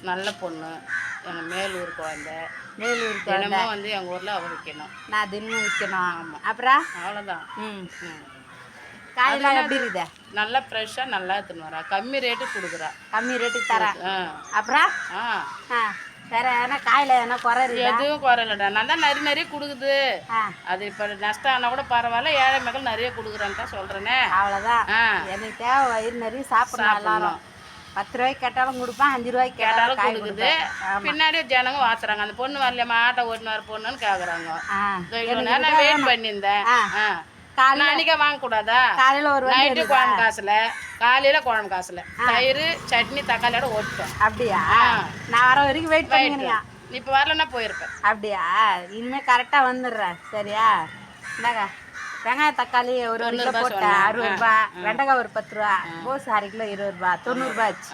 நல்ல பொண்ணு, எங்கள் மேலூர் குழந்தை. மேலூர் குழந்தை தினமும் வந்து எங்கள் ஊரில் அவள் விற்கணும். நான் தினமும் விற்கணும். ஆமாம், அப்புறம் அவ்வளோதான். காயெல்லாம் எப்படி இருக்குது? நல்லா ஃப்ரெஷ்ஷாக நல்லா எடுத்துன்னு வரா, கம்மி ரேட்டுக்கு கொடுக்குறா. கம்மி ரேட்டுக்கு தரேன். அப்புறம் ஆ வேற எதனா காயில் எதனா குறை இருக்குது? எதுவும் குறையிலடா, நான் தான் நிறைய கொடுக்குது. அது இப்போ நஷ்டம் ஆனால் கூட பரவாயில்ல, ஏழை மக்கள் நிறைய கொடுக்குறேன்னு தான் சொல்கிறேனே. அவ்வளோதான். எனக்கு தேவை வயிறு நிறைய சாப்பிடணும். எல்லாரும் 10 ரூபாய்க்கு கேட்டாலும் கொடுப்பேன், 5 ரூபாய்க்கு கேட்டாலும் கொடுக்குது. பின்னாடியே ஜனங்க வாத்துறாங்க, அந்த பொண்ணு வரலையம்மா ஆட்டோ ஓட்டுன்னு வர பொண்ணுன்னு கேட்குறாங்க. நான் வெயிட் பண்ணியிருந்தேன். அன்னைக்கே வாங்கக்கூடாதா? காலையில் ஒரு நைட்டு குழம்பு காசுல, காலையில் குழம்பு காசுல தயிர் சட்னி தக்காளியோட ஓட்டுட்டேன். அப்படியா? நான் வர வரைக்கும் வெயிட் பண்ணிக்கிறேன். இப்போ வரலன்னா போயிருப்பேன். அப்படியா? இனிமேல் கரெக்டாக வந்துடுறேன். சரியா? இந்தாங்க வெங்காயம் தக்காளி ஒரு கிலோ போட்டேன் 60 ரூபா, வெண்டைக்காய் ஒரு 10 ரூபா, கோஸ் 1/2 கிலோ 20 ரூபா, 90 ரூபா ஆச்சு.